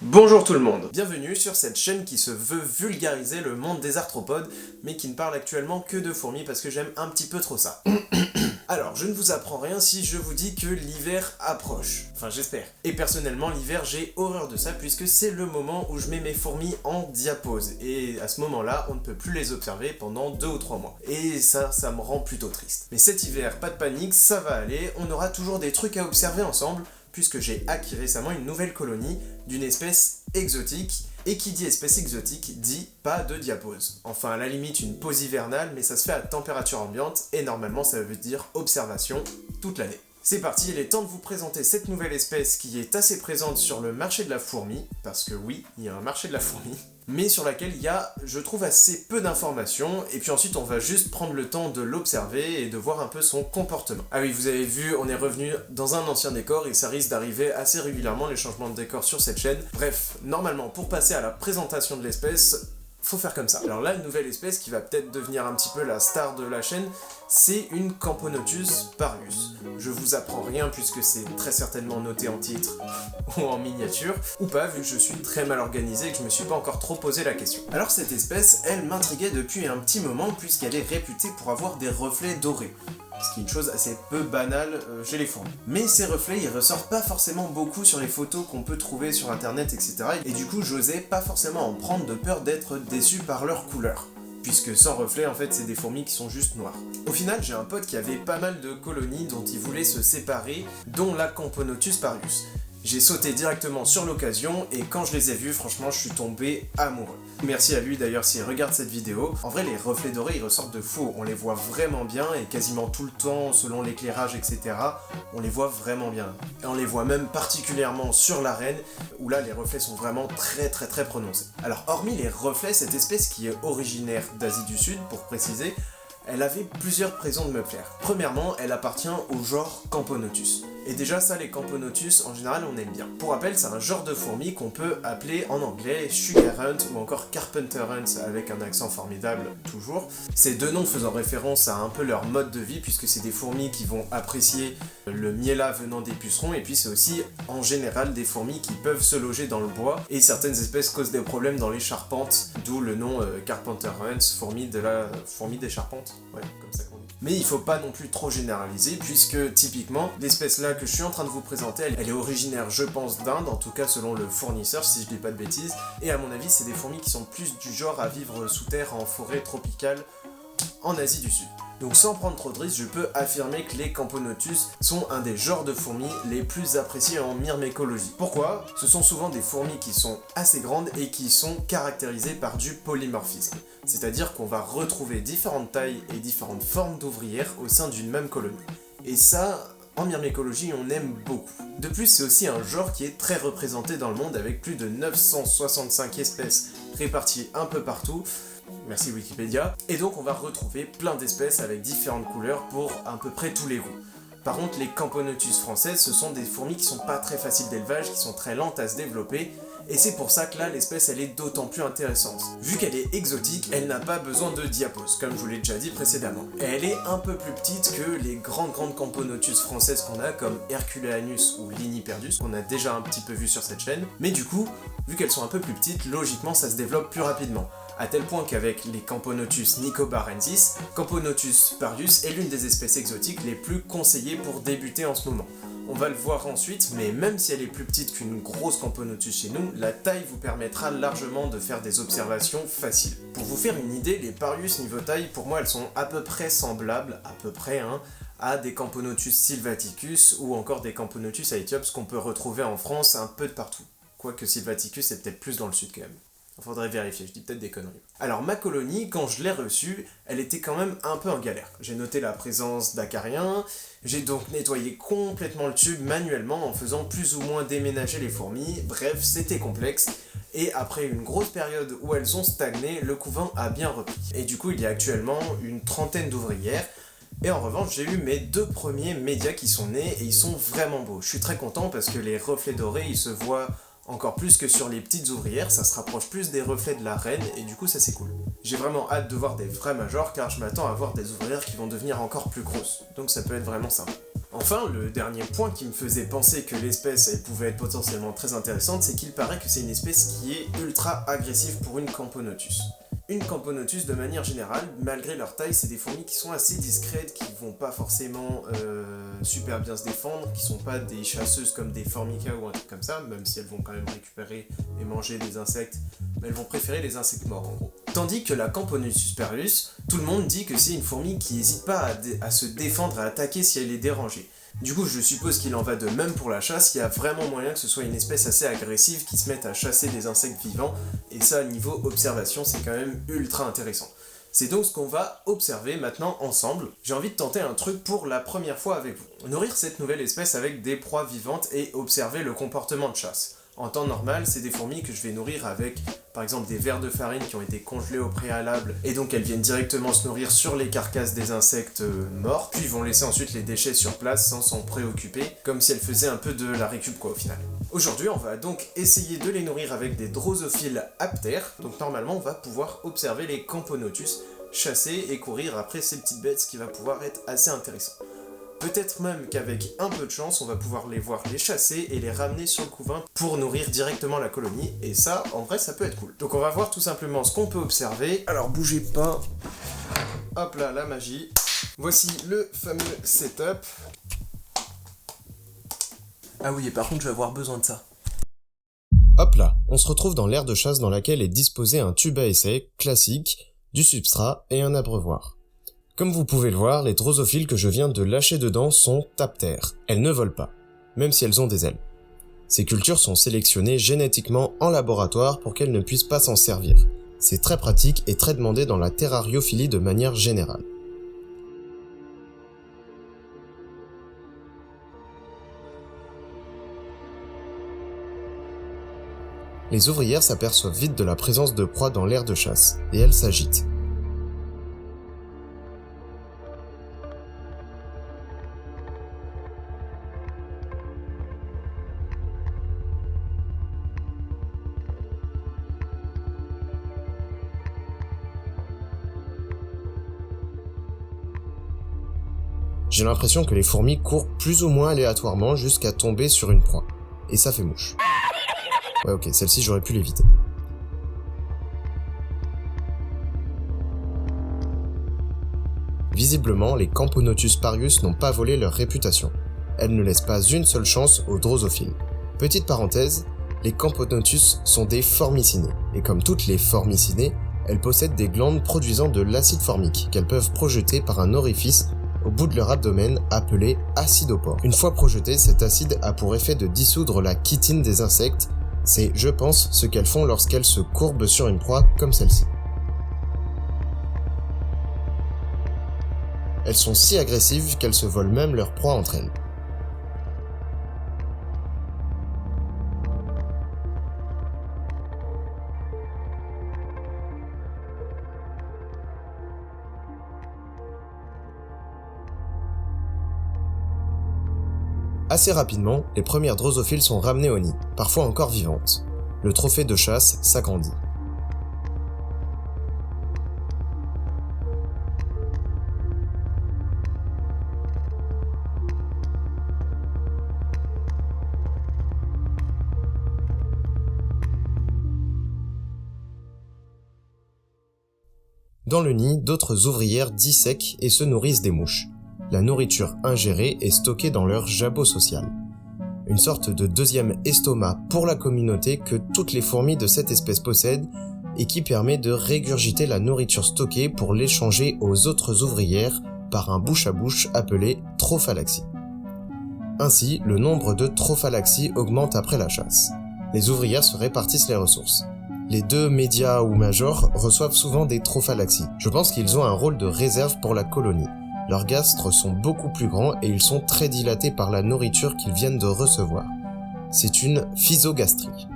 Bonjour tout le monde, bienvenue sur cette chaîne qui se veut vulgariser le monde des arthropodes, mais qui ne parle actuellement que de fourmis parce que j'aime un petit peu trop ça. Alors, je ne vous apprends rien si je vous dis que l'hiver approche. Enfin, j'espère. Et personnellement, l'hiver, j'ai horreur de ça puisque c'est le moment où je mets mes fourmis en diapause. Et à ce moment-là, on ne peut plus les observer pendant 2 ou 3 mois. Et ça me rend plutôt triste. Mais cet hiver, pas de panique, ça va aller, on aura toujours des trucs à observer ensemble, puisque j'ai acquis récemment une nouvelle colonie d'une espèce exotique, et qui dit espèce exotique dit pas de diapause. Enfin, à la limite, une pause hivernale, mais ça se fait à température ambiante, et normalement ça veut dire observation toute l'année. C'est parti, il est temps de vous présenter cette nouvelle espèce qui est assez présente sur le marché de la fourmi, parce que oui, il y a un marché de la fourmi, mais sur laquelle il y a, je trouve, assez peu d'informations, et puis ensuite on va juste prendre le temps de l'observer et de voir un peu son comportement. Ah oui, vous avez vu, on est revenu dans un ancien décor, et ça risque d'arriver assez régulièrement les changements de décor sur cette chaîne. Bref, normalement, pour passer à la présentation de l'espèce, faut faire comme ça. Alors là, une nouvelle espèce qui va peut-être devenir un petit peu la star de la chaîne, c'est une Camponotus parius. Je vous apprends rien puisque c'est très certainement noté en titre ou en miniature, ou pas vu que je suis très mal organisé et que je me suis pas encore trop posé la question. Alors cette espèce, elle m'intriguait depuis un petit moment puisqu'elle est réputée pour avoir des reflets dorés. Ce qui est une chose assez peu banale chez les fourmis. Mais ces reflets, ils ressortent pas forcément beaucoup sur les photos qu'on peut trouver sur internet, etc. Et du coup, j'osais pas forcément en prendre de peur d'être déçu par leur couleur. Puisque sans reflet, en fait, c'est des fourmis qui sont juste noires. Au final, j'ai un pote qui avait pas mal de colonies dont il voulait se séparer, dont la Camponotus parius. J'ai sauté directement sur l'occasion et quand je les ai vus, franchement, je suis tombé amoureux. Merci à lui d'ailleurs s'il regarde cette vidéo. En vrai, les reflets dorés, ils ressortent de fou. On les voit vraiment bien et quasiment tout le temps, selon l'éclairage, etc. On les voit vraiment bien. Et on les voit même particulièrement sur la reine, où là, les reflets sont vraiment très prononcés. Alors, hormis les reflets, cette espèce qui est originaire d'Asie du Sud, pour préciser, elle avait plusieurs raisons de me plaire. Premièrement, elle appartient au genre Camponotus. Et déjà ça, les Camponotus, en général, on aime bien. Pour rappel, c'est un genre de fourmi qu'on peut appeler en anglais Sugar Hunt ou encore Carpenter Hunt avec un accent formidable, toujours. Ces deux noms faisant référence à un peu leur mode de vie, puisque c'est des fourmis qui vont apprécier le miella venant des pucerons, et puis c'est aussi, en général, des fourmis qui peuvent se loger dans le bois, et certaines espèces causent des problèmes dans les charpentes, d'où le nom Carpenter Hunt, fourmi des charpentes, ouais, comme ça qu'on dit. Mais il faut pas non plus trop généraliser, puisque typiquement, l'espèce là que je suis en train de vous présenter, elle est originaire, je pense, d'Inde, en tout cas selon le fournisseur, si je dis pas de bêtises, et à mon avis, c'est des fourmis qui sont plus du genre à vivre sous terre en forêt tropicale en Asie du Sud. Donc sans prendre trop de risques, je peux affirmer que les Camponotus sont un des genres de fourmis les plus appréciés en myrmécologie. Pourquoi ? Ce sont souvent des fourmis qui sont assez grandes et qui sont caractérisées par du polymorphisme. C'est-à-dire qu'on va retrouver différentes tailles et différentes formes d'ouvrières au sein d'une même colonie. Et ça, en myrmécologie, on aime beaucoup. De plus, c'est aussi un genre qui est très représenté dans le monde avec plus de 965 espèces réparties un peu partout. Merci Wikipédia. Et donc on va retrouver plein d'espèces avec différentes couleurs pour à peu près tous les goûts. Par contre, les Camponotus françaises, ce sont des fourmis qui sont pas très faciles d'élevage, qui sont très lentes à se développer, et c'est pour ça que là, l'espèce, elle est d'autant plus intéressante. Vu qu'elle est exotique, elle n'a pas besoin de diapause, comme je vous l'ai déjà dit précédemment. Et elle est un peu plus petite que les grandes Camponotus françaises qu'on a, comme Herculeanus ou Liniperdus, qu'on a déjà un petit peu vu sur cette chaîne. Mais du coup, vu qu'elles sont un peu plus petites, logiquement, ça se développe plus rapidement. À tel point qu'avec les Camponotus nicobarensis, Camponotus parius est l'une des espèces exotiques les plus conseillées pour débuter en ce moment. On va le voir ensuite, mais même si elle est plus petite qu'une grosse Camponotus chez nous, la taille vous permettra largement de faire des observations faciles. Pour vous faire une idée, les parius niveau taille, pour moi elles sont à peu près semblables, à des Camponotus sylvaticus ou encore des Camponotus aethiops qu'on peut retrouver en France un peu de partout. Quoique sylvaticus c'est peut-être plus dans le sud quand même. Faudrait vérifier, je dis peut-être des conneries. Alors ma colonie, quand je l'ai reçue, elle était quand même un peu en galère. J'ai noté la présence d'acariens, j'ai donc nettoyé complètement le tube manuellement en faisant plus ou moins déménager les fourmis, bref, c'était complexe. Et après une grosse période où elles ont stagné, le couvent a bien repris. Et du coup, il y a actuellement une trentaine d'ouvrières. Et en revanche, j'ai eu mes 2 premiers médias qui sont nés et ils sont vraiment beaux. Je suis très content parce que les reflets dorés, ils se voient encore plus que sur les petites ouvrières, ça se rapproche plus des reflets de la reine et du coup ça c'est cool. J'ai vraiment hâte de voir des vrais majors car je m'attends à voir des ouvrières qui vont devenir encore plus grosses, donc ça peut être vraiment sympa. Enfin, le dernier point qui me faisait penser que l'espèce elle pouvait être potentiellement très intéressante, c'est qu'il paraît que c'est une espèce qui est ultra agressive pour une Camponotus. Une Camponotus, de manière générale, malgré leur taille, c'est des fourmis qui sont assez discrètes, qui vont pas forcément super bien se défendre, qui sont pas des chasseuses comme des Formica ou un truc comme ça, même si elles vont quand même récupérer et manger des insectes, mais elles vont préférer les insectes morts en gros. Tandis que la Camponotus purus, tout le monde dit que c'est une fourmi qui n'hésite pas à se défendre, à attaquer si elle est dérangée. Du coup, je suppose qu'il en va de même pour la chasse, il y a vraiment moyen que ce soit une espèce assez agressive qui se mette à chasser des insectes vivants, et ça, niveau observation, c'est quand même ultra intéressant. C'est donc ce qu'on va observer maintenant ensemble. J'ai envie de tenter un truc pour la première fois avec vous. Nourrir cette nouvelle espèce avec des proies vivantes et observer le comportement de chasse. En temps normal, c'est des fourmis que je vais nourrir avec, par exemple, des vers de farine qui ont été congelés au préalable, et donc elles viennent directement se nourrir sur les carcasses des insectes morts, puis ils vont laisser ensuite les déchets sur place sans s'en préoccuper, comme si elles faisaient un peu de la récup quoi au final. Aujourd'hui, on va donc essayer de les nourrir avec des drosophiles aptères, donc normalement on va pouvoir observer les Camponotus chasser et courir après ces petites bêtes, ce qui va pouvoir être assez intéressant. Peut-être même qu'avec un peu de chance, on va pouvoir les voir les chasser et les ramener sur le couvain pour nourrir directement la colonie, et ça, en vrai, ça peut être cool. Donc on va voir tout simplement ce qu'on peut observer. Alors bougez pas. Hop là, la magie. Voici le fameux setup. Ah oui, et par contre, je vais avoir besoin de ça. Hop là, on se retrouve dans l'aire de chasse dans laquelle est disposé un tube à essai classique, du substrat et un abreuvoir. Comme vous pouvez le voir, les drosophiles que je viens de lâcher dedans sont aptères. Elles ne volent pas, même si elles ont des ailes. Ces cultures sont sélectionnées génétiquement en laboratoire pour qu'elles ne puissent pas s'en servir. C'est très pratique et très demandé dans la terrariophilie de manière générale. Les ouvrières s'aperçoivent vite de la présence de proies dans l'aire de chasse, et elles s'agitent. J'ai l'impression que les fourmis courent plus ou moins aléatoirement jusqu'à tomber sur une proie. Et ça fait mouche. Ouais ok, celle-ci j'aurais pu l'éviter. Visiblement, les Camponotus purus n'ont pas volé leur réputation. Elles ne laissent pas une seule chance aux drosophiles. Petite parenthèse, les Camponotus sont des formicinés. Et comme toutes les formicinés, elles possèdent des glandes produisant de l'acide formique qu'elles peuvent projeter par un orifice au bout de leur abdomen appelé acidopore. Une fois projeté, cet acide a pour effet de dissoudre la chitine des insectes. C'est, je pense, ce qu'elles font lorsqu'elles se courbent sur une proie comme celle-ci. Elles sont si agressives qu'elles se volent même leur proie entre elles. Assez rapidement, les premières drosophiles sont ramenées au nid, parfois encore vivantes. Le trophée de chasse s'agrandit. Dans le nid, d'autres ouvrières dissèquent et se nourrissent des mouches. La nourriture ingérée est stockée dans leur jabot social. Une sorte de deuxième estomac pour la communauté que toutes les fourmis de cette espèce possèdent et qui permet de régurgiter la nourriture stockée pour l'échanger aux autres ouvrières par un bouche à bouche appelé trophalaxie. Ainsi, le nombre de trophalaxies augmente après la chasse. Les ouvrières se répartissent les ressources. Les deux médias ou majors reçoivent souvent des trophalaxies. Je pense qu'ils ont un rôle de réserve pour la colonie. Leurs gastres sont beaucoup plus grands et ils sont très dilatés par la nourriture qu'ils viennent de recevoir. C'est une physogastrie.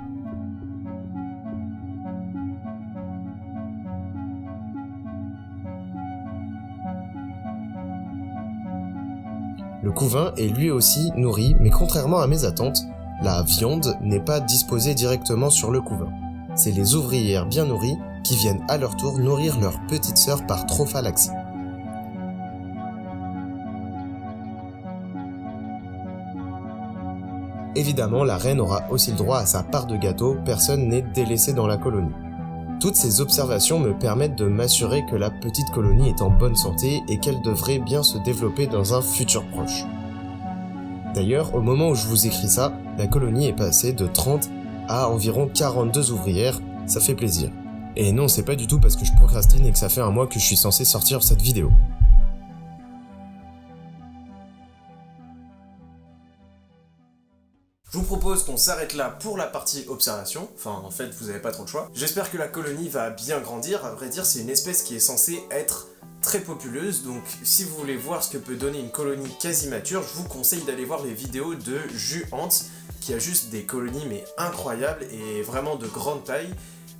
Le couvain est lui aussi nourri, mais contrairement à mes attentes, la viande n'est pas disposée directement sur le couvain. C'est les ouvrières bien nourries qui viennent à leur tour nourrir leurs petites sœurs par trophalaxie. Évidemment, la reine aura aussi le droit à sa part de gâteau, personne n'est délaissé dans la colonie. Toutes ces observations me permettent de m'assurer que la petite colonie est en bonne santé et qu'elle devrait bien se développer dans un futur proche. D'ailleurs, au moment où je vous écris ça, la colonie est passée de 30 à environ 42 ouvrières, ça fait plaisir. Et non, c'est pas du tout parce que je procrastine et que ça fait un mois que je suis censé sortir cette vidéo. Je vous propose qu'on s'arrête là pour la partie observation, enfin en fait vous avez pas trop le choix. J'espère que la colonie va bien grandir, à vrai dire c'est une espèce qui est censée être très populeuse, donc si vous voulez voir ce que peut donner une colonie quasi mature, je vous conseille d'aller voir les vidéos de Juhant, qui a juste des colonies mais incroyables et vraiment de grande taille.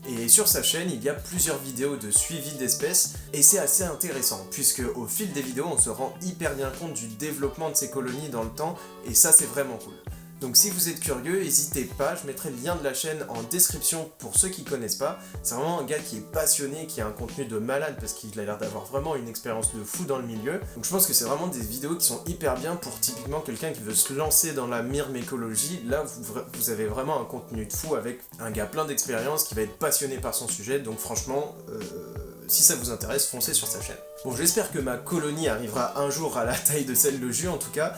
Et sur sa chaîne, il y a plusieurs vidéos de suivi d'espèces, et c'est assez intéressant, puisque au fil des vidéos, on se rend hyper bien compte du développement de ces colonies dans le temps, et ça c'est vraiment cool. Donc si vous êtes curieux, n'hésitez pas, je mettrai le lien de la chaîne en description pour ceux qui connaissent pas. C'est vraiment un gars qui est passionné, qui a un contenu de malade parce qu'il a l'air d'avoir vraiment une expérience de fou dans le milieu. Donc je pense que c'est vraiment des vidéos qui sont hyper bien pour typiquement quelqu'un qui veut se lancer dans la myrmécologie. Là vous avez vraiment un contenu de fou avec un gars plein d'expérience qui va être passionné par son sujet. Donc franchement, si ça vous intéresse, foncez sur sa chaîne. Bon, j'espère que ma colonie arrivera un jour à la taille de celle de Jus en tout cas.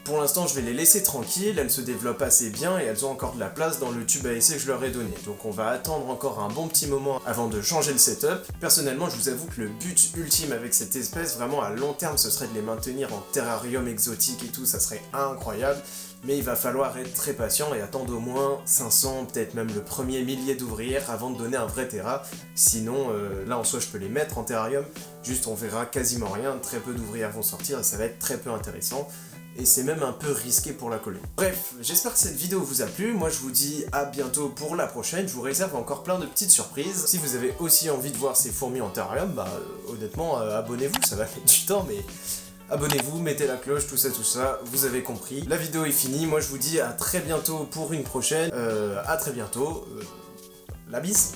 Pour l'instant, je vais les laisser tranquilles, elles se développent assez bien et elles ont encore de la place dans le tube à essai que je leur ai donné. Donc on va attendre encore un bon petit moment avant de changer le setup. Personnellement, je vous avoue que le but ultime avec cette espèce, vraiment à long terme, ce serait de les maintenir en terrarium exotique et tout, ça serait incroyable. Mais il va falloir être très patient et attendre au moins 500, peut-être même le premier millier d'ouvrières avant de donner un vrai terra. Sinon, là en soi, je peux les mettre en terrarium, juste on verra quasiment rien, très peu d'ouvrières vont sortir et ça va être très peu intéressant. Et c'est même un peu risqué pour la colonie. Bref, j'espère que cette vidéo vous a plu, moi je vous dis à bientôt pour la prochaine, je vous réserve encore plein de petites surprises. Si vous avez aussi envie de voir ces fourmis en terrarium, bah honnêtement, abonnez-vous, ça va mettre du temps, mais abonnez-vous, mettez la cloche, tout ça, vous avez compris. La vidéo est finie, moi je vous dis à très bientôt pour une prochaine, à très bientôt, la bise.